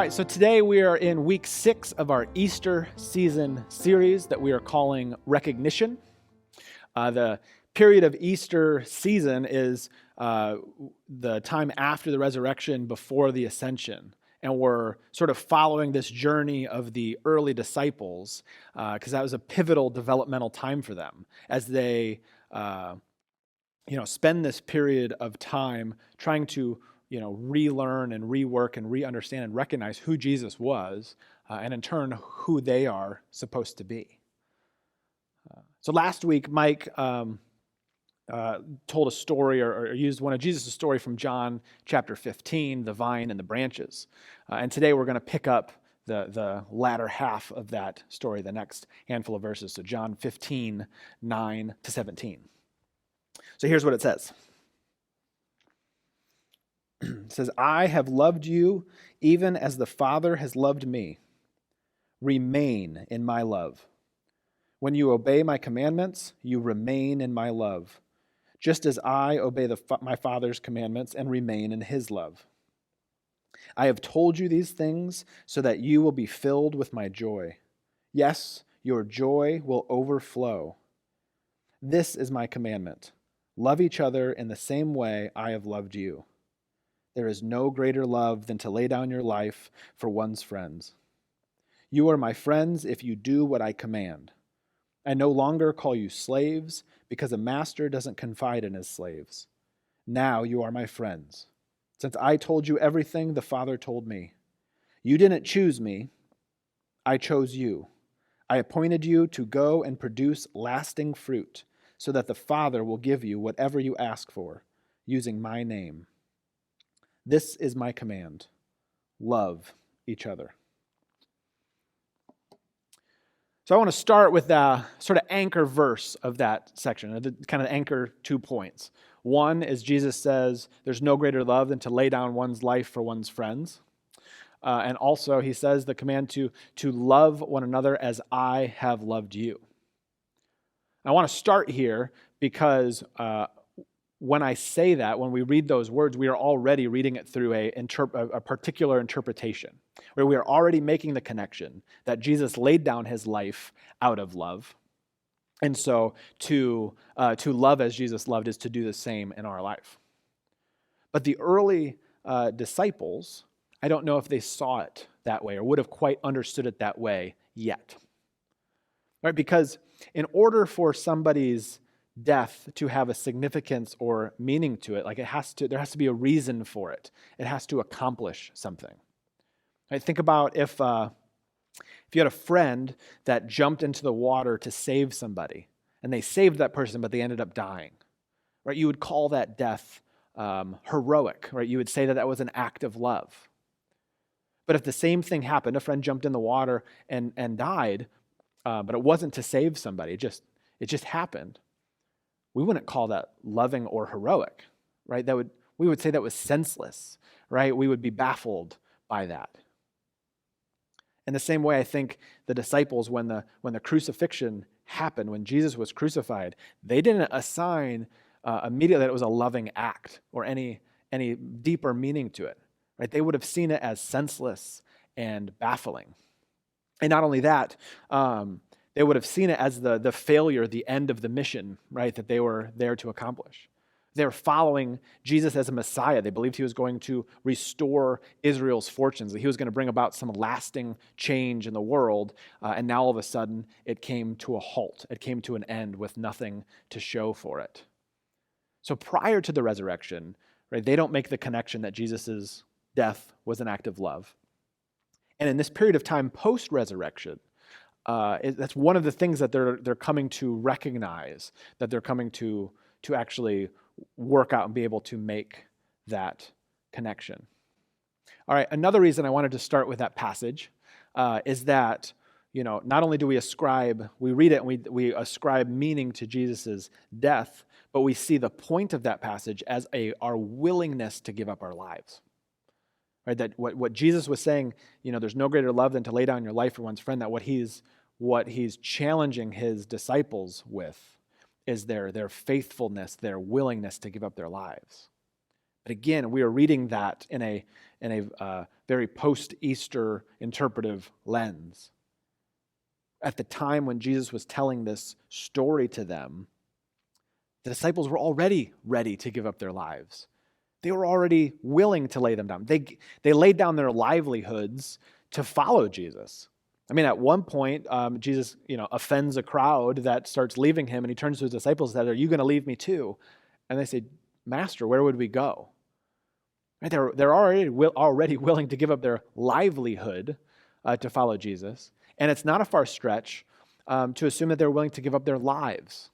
All right, so today we are in week 6 of our Easter season series that we are calling Recognition. The period of Easter season is the time after the resurrection, before the ascension. And we're sort of following this journey of the early disciples because that was a pivotal developmental time for them as they spend this period of time trying to relearn and rework and re-understand and recognize who Jesus was, and in turn, who they are supposed to be. So last week, Mike told a story or used one of Jesus' story from John chapter 15, the vine and the branches. And today we're going to pick up the latter half of that story, the next handful of verses. So John 15, 9 to 17. So here's what it says. It says, I have loved you even as the Father has loved me. Remain in my love. When you obey my commandments, you remain in my love, just as I obey my Father's commandments and remain in his love. I have told you these things so that you will be filled with my joy. Yes, your joy will overflow. This is my commandment. Love each other in the same way I have loved you. There is no greater love than to lay down your life for one's friends. You are my friends if you do what I command. I no longer call you slaves because a master doesn't confide in his slaves. Now you are my friends, since I told you everything the Father told me. You didn't choose me, I chose you. I appointed you to go and produce lasting fruit, so that the Father will give you whatever you ask for, using my name. This is my command. Love each other. So I want to start with the sort of anchor verse of that section, kind of anchor 2 points. One is Jesus says there's no greater love than to lay down one's life for one's friends. And also he says the command to love one another as I have loved you. I want to start here because when I say that, when we read those words, we are already reading it through a particular interpretation, where we are already making the connection that Jesus laid down his life out of love. And so to love as Jesus loved is to do the same in our life. But the early disciples, I don't know if they saw it that way or would have quite understood it that way yet. Right? Because in order for somebody's death to have a significance or meaning to it, there has to be a reason for it. It has to accomplish something. Right? Think about if you had a friend that jumped into the water to save somebody, and they saved that person, but they ended up dying. Right? You would call that death heroic. Right? You would say that was an act of love. But if the same thing happened, a friend jumped in the water and died, but it wasn't to save somebody, it just happened, we wouldn't call that loving or heroic, right? We would say that was senseless, right? We would be baffled by that. In the same way, I think the disciples, when the crucifixion happened, when Jesus was crucified, they didn't assign immediately that it was a loving act or any deeper meaning to it, right? They would have seen it as senseless and baffling. And not only that, they would have seen it as the failure, the end of the mission, right, that they were there to accomplish. They were following Jesus as a Messiah. They believed he was going to restore Israel's fortunes, that he was going to bring about some lasting change in the world, and now all of a sudden it came to a halt. It came to an end with nothing to show for it. So prior to the resurrection, right, they don't make the connection that Jesus' death was an act of love. And in this period of time post-resurrection, that's one of the things that they're coming to recognize, that they're coming to actually work out and be able to make that connection. All right, another reason I wanted to start with that passage is that, not only do we read it and we ascribe meaning to Jesus' death, but we see the point of that passage as our willingness to give up our lives. Right, that what Jesus was saying, there's no greater love than to lay down your life for one's friend, that what he's challenging his disciples with is their faithfulness, their willingness to give up their lives. But again, we are reading that in a very post-Easter interpretive lens. At the time when Jesus was telling this story to them, the disciples were already ready to give up their lives. They were already willing to lay them down. They laid down their livelihoods to follow Jesus. I mean, at one point, Jesus, offends a crowd that starts leaving him, and he turns to his disciples and says, "Are you going to leave me too?" And they say, "Master, where would we go?" Right? They're already willing to give up their livelihood to follow Jesus. And it's not a far stretch to assume that they're willing to give up their lives.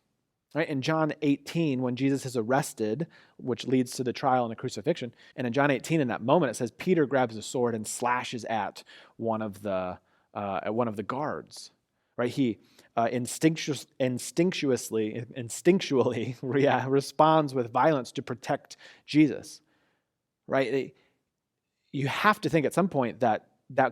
Right? In John 18, when Jesus is arrested, which leads to the trial and the crucifixion, and in John 18, in that moment, it says Peter grabs a sword and slashes at one of the guards. Right? He instinctually responds with violence to protect Jesus. Right? You have to think at some point that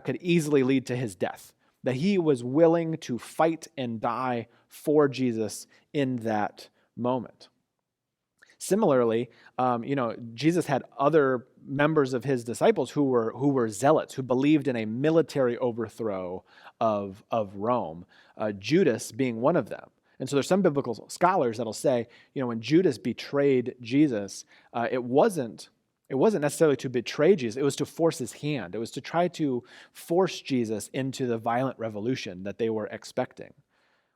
could easily lead to his death, that he was willing to fight and die for Jesus in that moment. Similarly, Jesus had other members of his disciples who were zealots, who believed in a military overthrow of Rome, Judas being one of them. And so there's some biblical scholars that'll say, when Judas betrayed Jesus, it wasn't necessarily to betray Jesus. It was to force his hand. It was to try to force Jesus into the violent revolution that they were expecting,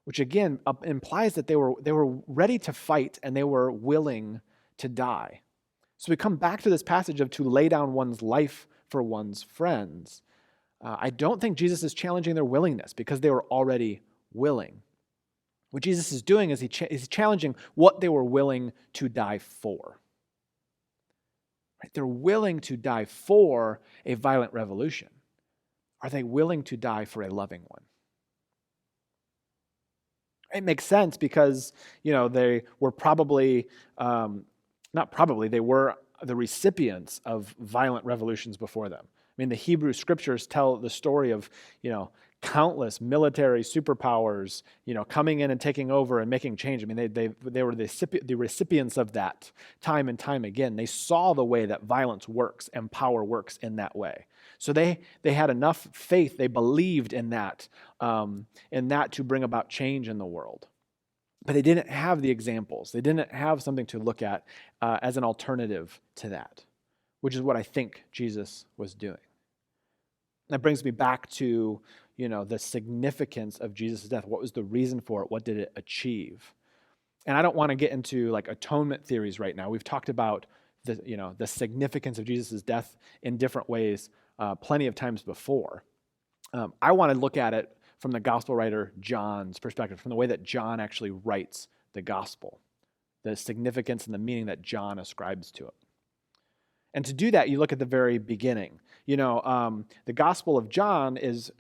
which again implies that they were ready to fight and they were willing to die. So we come back to this passage of to lay down one's life for one's friends. I don't think Jesus is challenging their willingness because they were already willing. What Jesus is doing is he's challenging what they were willing to die for. They're willing to die for a violent revolution. Are they willing to die for a loving one? It makes sense because, they were probably, they were the recipients of violent revolutions before them. I mean, the Hebrew scriptures tell the story of, countless military superpowers, coming in and taking over and making change. I mean, they were the recipients of that time and time again. They saw the way that violence works and power works in that way. So they had enough faith. They believed in that to bring about change in the world. But they didn't have the examples. They didn't have something to look at as an alternative to that, which is what I think Jesus was doing. That brings me back to the significance of Jesus' death. What was the reason for it? What did it achieve? And I don't want to get into atonement theories right now. We've talked about the significance of Jesus' death in different ways plenty of times before. I want to look at it from the gospel writer John's perspective, from the way that John actually writes the gospel, the significance and the meaning that John ascribes to it. And to do that, you look at the very beginning. The Gospel of John is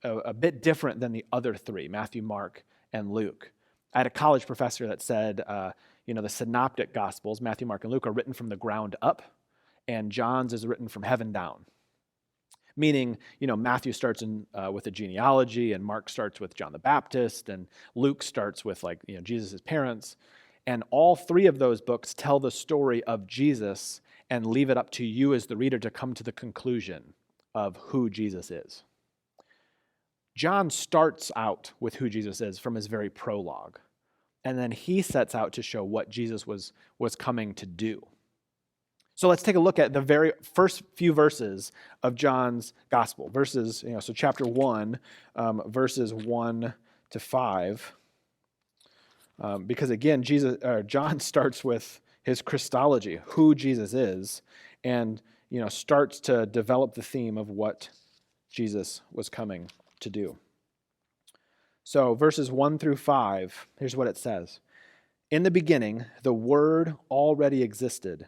a bit different than the other three, Matthew, Mark, and Luke. I had a college professor that said, the synoptic Gospels, Matthew, Mark, and Luke, are written from the ground up, and John's is written from heaven down. Meaning, Matthew starts with a genealogy, and Mark starts with John the Baptist, and Luke starts with Jesus' parents. And all three of those books tell the story of Jesus and leave it up to you as the reader to come to the conclusion of who Jesus is. John starts out with who Jesus is from his very prologue, and then he sets out to show what Jesus was coming to do. So let's take a look at the very first few verses of John's gospel. Verses, so chapter 1, verses 1 to 5. Because again, John starts with his Christology, who Jesus is, and starts to develop the theme of what Jesus was coming to do. So verses 1 through 5, here's what it says. In the beginning, the Word already existed.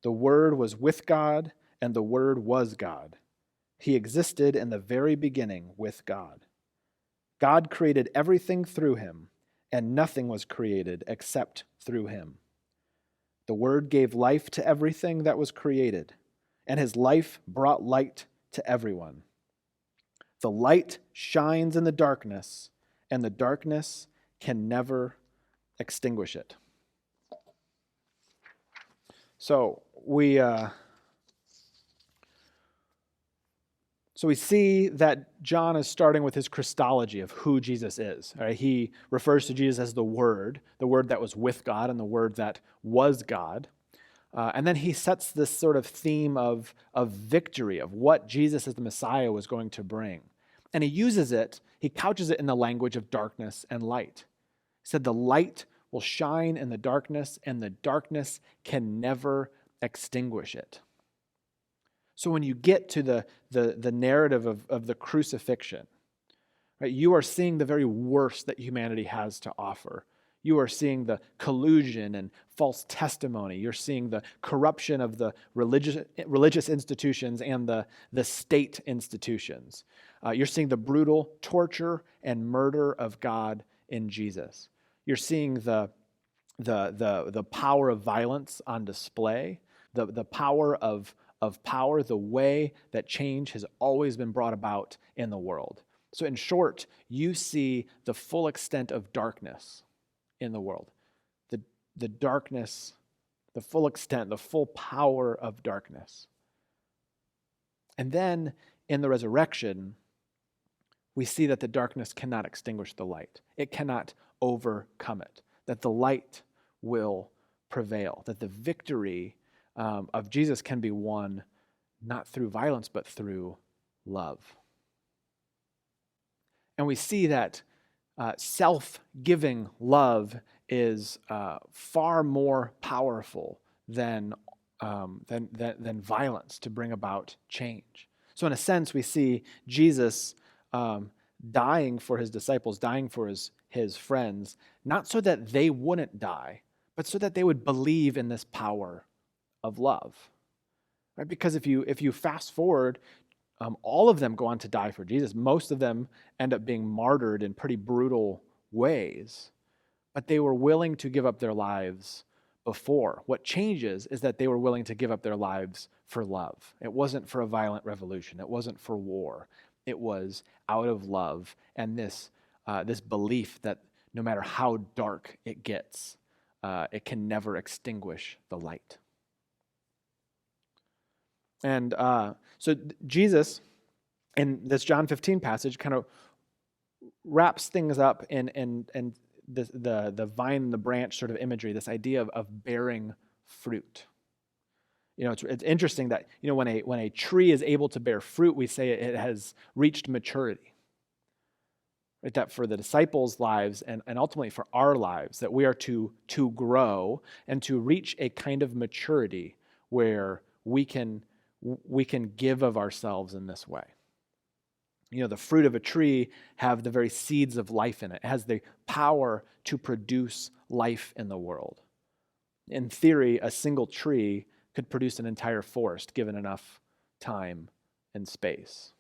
The Word was with God, and the Word was God. He existed in the very beginning with God. God created everything through him, and nothing was created except through him. The Word gave life to everything that was created, and his life brought light to everyone. The light shines in the darkness, and the darkness can never extinguish it. So, So we see that John is starting with his Christology of who Jesus is. Right? He refers to Jesus as the Word that was with God and the Word that was God. And then he sets this sort of theme of victory, of what Jesus as the Messiah was going to bring. And he couches it in the language of darkness and light. He said, the light will shine in the darkness, and the darkness can never extinguish it. So when you get to the narrative of the crucifixion, right, you are seeing the very worst that humanity has to offer. You are seeing the collusion and false testimony. You're seeing the corruption of the religious institutions and the state institutions. You're seeing the brutal torture and murder of God in Jesus. You're seeing the power of violence on display, the power of power, the way that change has always been brought about in the world. So in short, you see the full extent of darkness in the world. The darkness, the full extent, the full power of darkness. And then in the resurrection, we see that the darkness cannot extinguish the light. It cannot overcome it. That the light will prevail. That the victory of Jesus can be won not through violence, but through love. And we see that self-giving love is far more powerful than violence to bring about change. So in a sense, we see Jesus dying for his disciples, dying for his friends, not so that they wouldn't die, but so that they would believe in this power of love. Right? Because if you fast forward, all of them go on to die for Jesus. Most of them end up being martyred in pretty brutal ways, but they were willing to give up their lives before. What changes is that they were willing to give up their lives for love. It wasn't for a violent revolution. It wasn't for war. It was out of love and this belief that no matter how dark it gets, it can never extinguish the light. And so Jesus, in this John 15 passage, kind of wraps things up in the vine and the branch sort of imagery, this idea of bearing fruit. You know, it's interesting that, you know, when a tree is able to bear fruit, we say it has reached maturity. Right? That for the disciples' lives and ultimately for our lives, that we are to grow and to reach a kind of maturity where we can give of ourselves in this way. You know, the fruit of a tree have the very seeds of life in it. It has the power to produce life in the world. In theory, a single tree could produce an entire forest given enough time and space.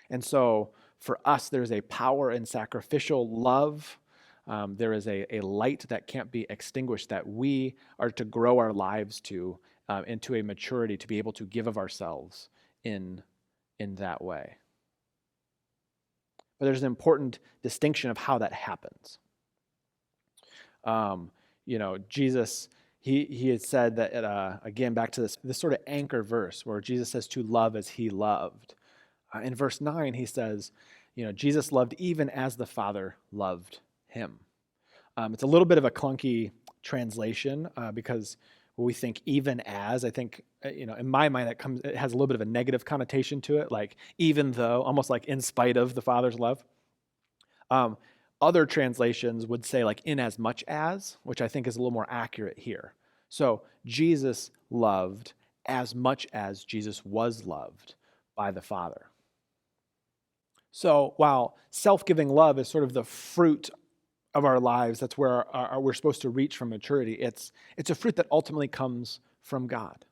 And so for us, there's a power in sacrificial love. There is a light that can't be extinguished that we are to grow our lives to into a maturity to be able to give of ourselves in that way. But there's an important distinction of how that happens. You know, Jesus, he had said that, again, back to this sort of anchor verse where Jesus says to love as he loved. In verse 9, he says, you know, Jesus loved even as the Father loved him. It's a little bit of a clunky translation because when we think even as, I think, you know, in my mind, it has a little bit of a negative connotation to it, like even though, almost like in spite of the Father's love. Other translations would say like in as much as, which I think is a little more accurate here. So Jesus loved as much as Jesus was loved by the Father. So while self-giving love is sort of the fruit of our lives, that's where we're supposed to reach from maturity. It's a fruit that ultimately comes from God,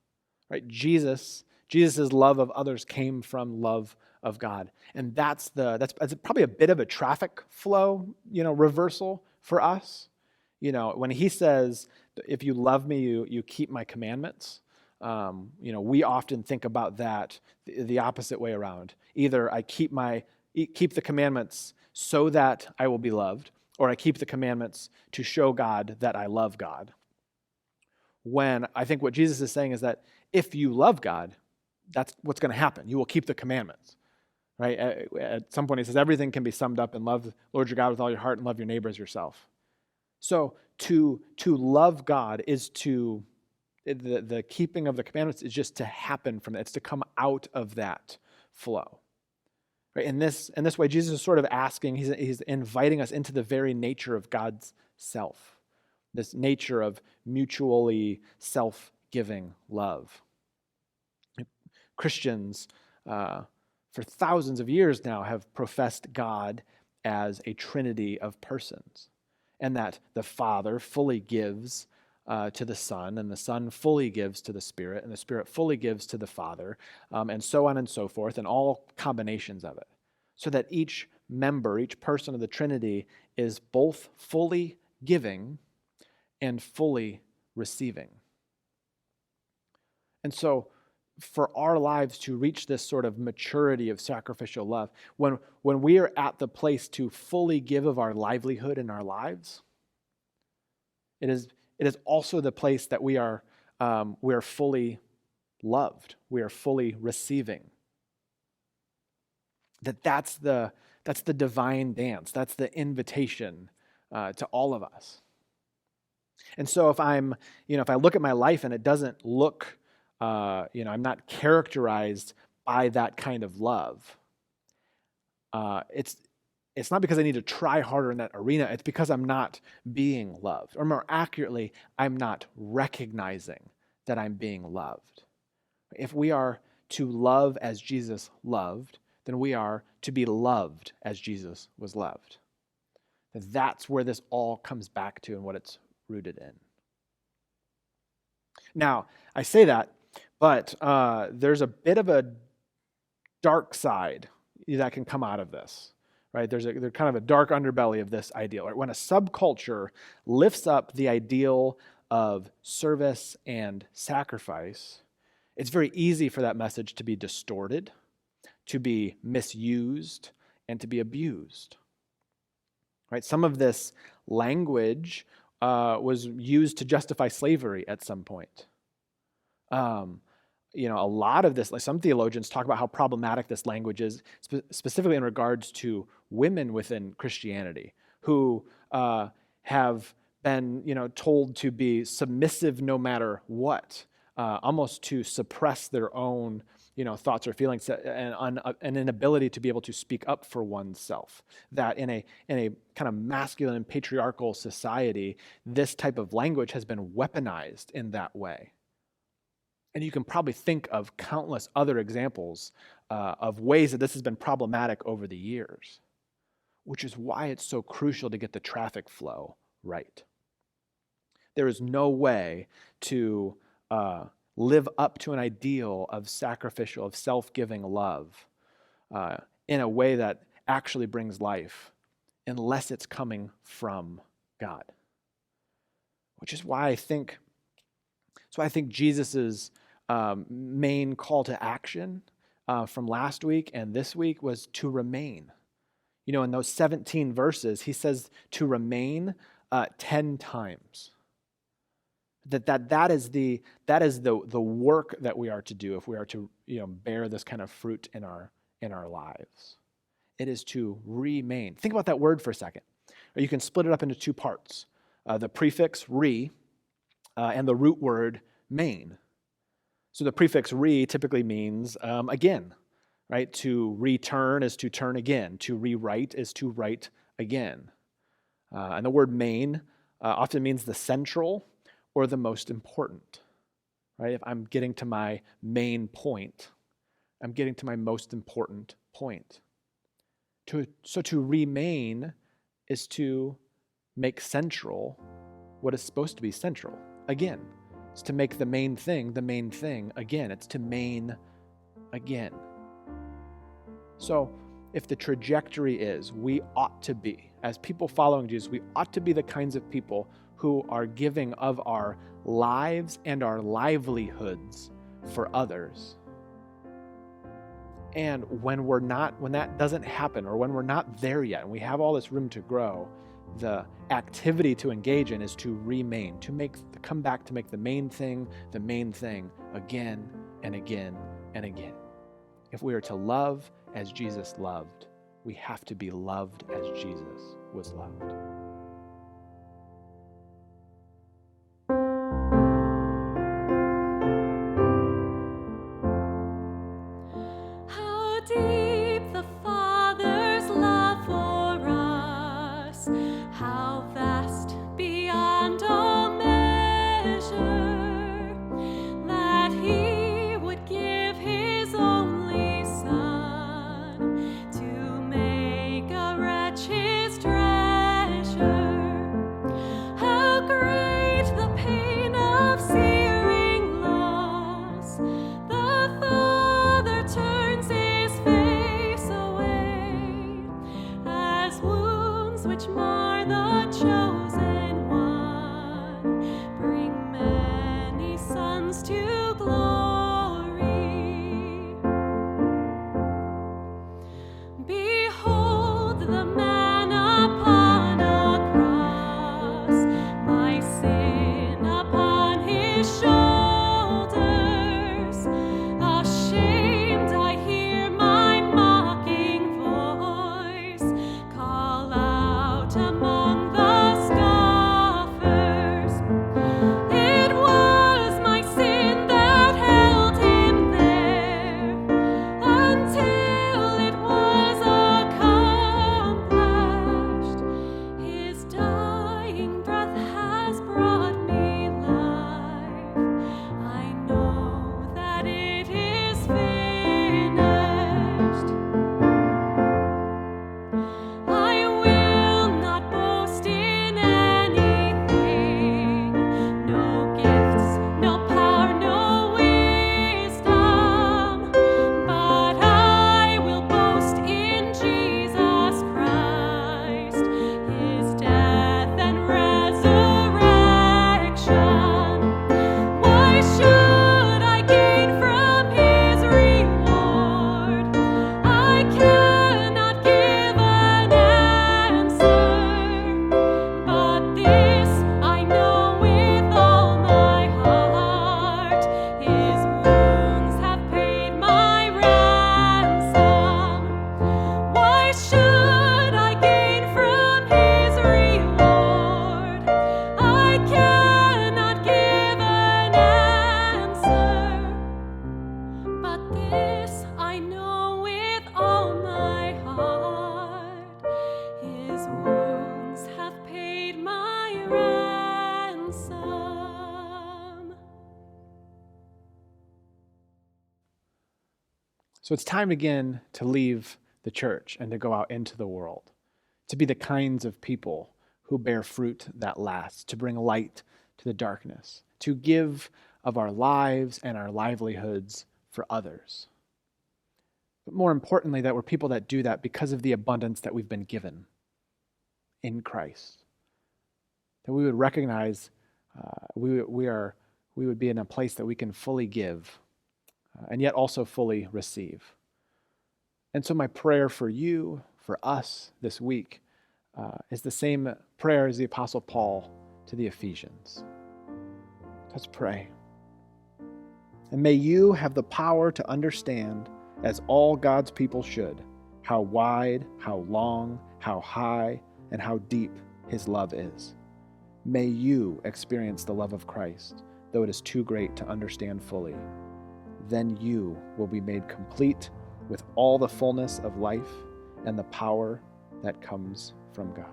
right? Jesus's love of others came from love of God, and that's probably a bit of a traffic flow, you know, reversal for us. You know, when he says, "If you love me, you keep my commandments." You know, we often think about that the opposite way around. Either I keep the commandments so that I will be loved, or I keep the commandments to show God that I love God. when I think what Jesus is saying is that if you love God, that's what's going to happen. You will keep the commandments, right? At some point he says everything can be summed up in love the Lord your God with all your heart and love your neighbor as yourself. So to love God is the keeping of the commandments is just to happen from it. It's to come out of that flow. Right? In this way, Jesus is sort of asking, he's inviting us into the very nature of God's self, this nature of mutually self-giving love. Christians, for thousands of years now, have professed God as a trinity of persons, and that the Father fully gives to the Son, and the Son fully gives to the Spirit, and the Spirit fully gives to the Father, and so on and so forth, and all combinations of it. So that each member, each person of the Trinity is both fully giving and fully receiving. And so for our lives to reach this sort of maturity of sacrificial love, when we are at the place to fully give of our livelihood in our lives, it is also the place that we are fully loved. We are fully receiving. That's the divine dance. That's the invitation to all of us. And so if I look at my life and it doesn't look, I'm not characterized by that kind of love, it's not because I need to try harder in that arena. It's because I'm not being loved. Or more accurately, I'm not recognizing that I'm being loved. If we are to love as Jesus loved, then we are to be loved as Jesus was loved. That's where this all comes back to and what it's rooted in. Now, I say that, but there's a bit of a dark side that can come out of this. Right? There's kind of a dark underbelly of this ideal. Right? When a subculture lifts up the ideal of service and sacrifice, it's very easy for that message to be distorted, to be misused, and to be abused. Right? Some of this language was used to justify slavery at some point. A lot of this, like some theologians talk about how problematic this language is, specifically in regards to women within Christianity who have been, told to be submissive no matter what, almost to suppress their own, thoughts or feelings and an inability to be able to speak up for oneself. That in a kind of masculine and patriarchal society, this type of language has been weaponized in that way. And you can probably think of countless other examples of ways that this has been problematic over the years, which is why it's so crucial to get the traffic flow right. There is no way to live up to an ideal of sacrificial, of self-giving love in a way that actually brings life unless it's coming from God. Which is why I think Jesus' main call to action from last week and this week was to remain. In those 17 verses, he says to remain 10 times. That is the work that we are to do if we are to bear this kind of fruit in our lives. It is to remain. Think about that word for a second. Or you can split it up into two parts. The prefix re and the root word main. So the prefix re typically means again, right? To return is to turn again. To rewrite is to write again. And the word main often means the central or the most important, right? If I'm getting to my main point, I'm getting to my most important point. So to remain is to make central what is supposed to be central. Again, it's to make the main thing again. It's to main again. So if the trajectory is we ought to be, as people following Jesus, we ought to be the kinds of people who are giving of our lives and our livelihoods for others. And when that doesn't happen, or when we're not there yet, and we have all this room to grow, the activity to engage in is to remain, to come back to make the main thing again and again and again. If we are to love as Jesus loved, we have to be loved as Jesus was loved. How deep the Father's love for us, how vast beyond all measure, that He would give His only Son to make a wretch His treasure. How great the pain of searing loss, the Father turns His face away, as wounds which mar the chosen one bring many sons to glory. Behold the man upon a cross, my sin upon His shoulders. Ashamed I hear my mocking voice call out among the scoffers. It was my sin that held Him there until it was accomplished. His dying breath has brought me life. I know that it is finished. I will not boast in anything, no gifts, no power, no wisdom, but I will boast in Jesus Christ, His death and resurrection. Why should I gain from His reward? I cannot give an answer, but this I know with all my heart: His wounds have paid my ransom. Why should I gain from His reward? I cannot give an answer, but this I know with all my heart: His wounds have paid my ransom. So it's time again to leave the church and to go out into the world, to be the kinds of people who bear fruit that lasts, to bring light to the darkness, to give of our lives and our livelihoods for others. But more importantly, that we're people that do that because of the abundance that we've been given in Christ. That we would recognize we would be in a place that we can fully give and yet also fully receive. And so my prayer for you, for us this week, is the same prayer as the Apostle Paul to the Ephesians. Let's pray. And may you have the power to understand, as all God's people should, how wide, how long, how high, and how deep His love is. May you experience the love of Christ, though it is too great to understand fully. Then you will be made complete with all the fullness of life and the power that comes from God.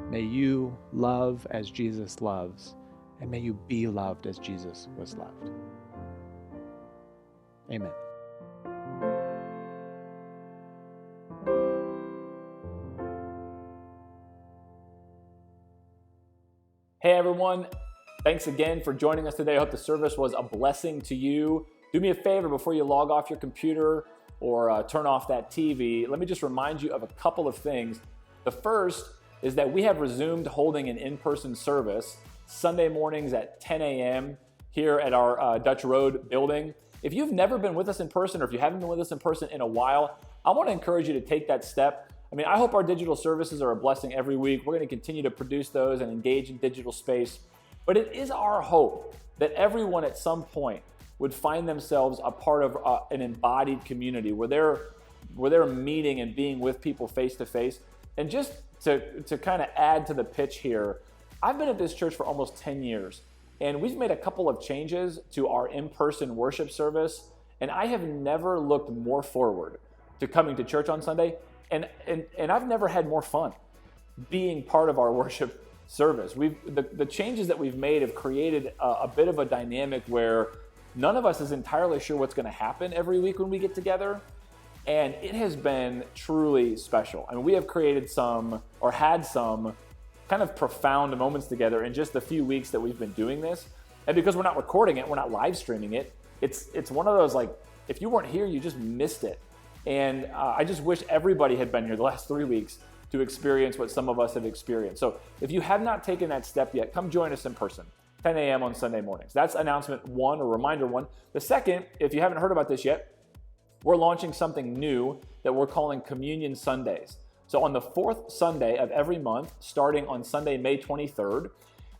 May you love as Jesus loves, and may you be loved as Jesus was loved. Amen. Hey everyone, thanks again for joining us today. I hope the service was a blessing to you. Do me a favor before you log off your computer or turn off that TV. Let me just remind you of a couple of things. The first is that we have resumed holding an in-person service Sunday mornings at 10 a.m. here at our Dutch Road building. If you've never been with us in person, or if you haven't been with us in person in a while, I want to encourage you to take that step. I mean, I hope our digital services are a blessing every week. We're going to continue to produce those and engage in digital space. But it is our hope that everyone at some point would find themselves a part of an embodied community where they're meeting and being with people face to face. And just to kind of add to the pitch here, I've been at this church for almost 10 years, and we've made a couple of changes to our in-person worship service, and I have never looked more forward to coming to church on Sunday, and I've never had more fun being part of our worship service. The changes that we've made have created a bit of a dynamic where none of us is entirely sure what's going to happen every week when we get together, and it has been truly special. I mean, we have created had some kind of profound moments together in just the few weeks that we've been doing this. And because we're not recording it, we're not live streaming it, it's one of those, like, if you weren't here, you just missed it. And I just wish everybody had been here the last 3 weeks to experience what some of us have experienced. So if you have not taken that step yet, come join us in person, 10 a.m. on Sunday mornings. That's announcement one, or reminder one. The second, if you haven't heard about this yet, we're launching something new that we're calling Communion Sundays. So on the fourth Sunday of every month, starting on Sunday, May 23rd,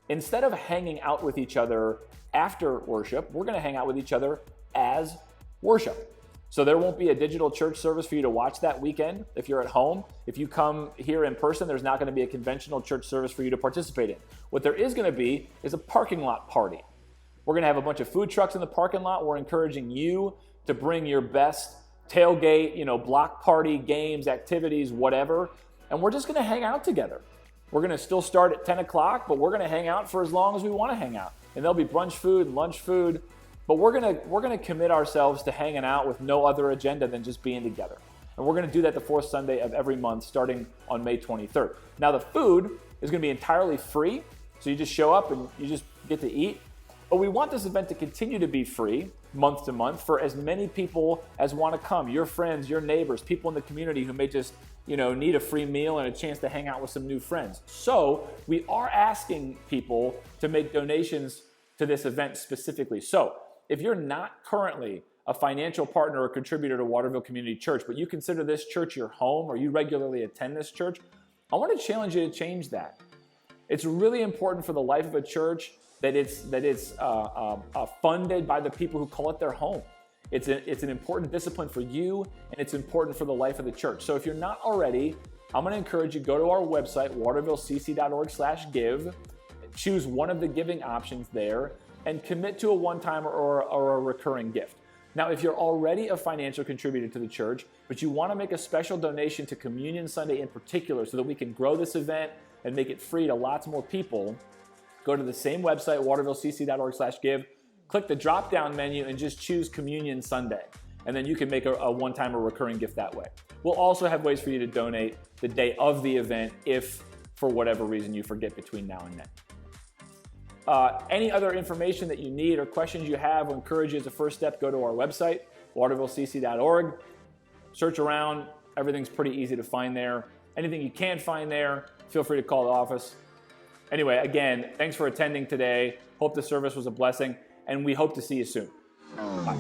instead of hanging out with each other after worship, we're going to hang out with each other as worship. So there won't be a digital church service for you to watch that weekend if you're at home. If you come here in person, there's not going to be a conventional church service for you to participate in. What there is going to be is a parking lot party. We're going to have a bunch of food trucks in the parking lot. We're encouraging you to bring your best tailgate, block party, games, activities, whatever. And we're just going to hang out together. We're going to still start at 10 o'clock, but we're going to hang out for as long as we want to hang out. And there'll be brunch food, lunch food. But we're gonna commit ourselves to hanging out with no other agenda than just being together. And we're gonna do that the fourth Sunday of every month starting on May 23rd. Now the food is gonna be entirely free, so you just show up and you just get to eat. But we want this event to continue to be free month to month for as many people as want to come. Your friends, your neighbors, people in the community who may just need a free meal and a chance to hang out with some new friends. So we are asking people to make donations to this event specifically. So if you're not currently a financial partner or contributor to Waterville Community Church, but you consider this church your home or you regularly attend this church, I want to challenge you to change that. It's really important for the life of a church that it's funded by the people who call it their home. It's an important discipline for you, and it's important for the life of the church. So if you're not already, I'm going to encourage you, go to our website, watervillecc.org/give, choose one of the giving options there, and commit to a one-time or a recurring gift. Now, if you're already a financial contributor to the church, but you want to make a special donation to Communion Sunday in particular so that we can grow this event and make it free to lots more people, go to the same website, watervillecc.org/give, click the drop-down menu and just choose Communion Sunday. And then you can make a one-time or recurring gift that way. We'll also have ways for you to donate the day of the event if, for whatever reason, you forget between now and then. Any other information that you need or questions you have, we'll encourage you as a first step, go to our website, watervillecc.org. Search around. Everything's pretty easy to find there. Anything you can't find there, feel free to call the office. Anyway, again, thanks for attending today. Hope the service was a blessing, and we hope to see you soon. Bye.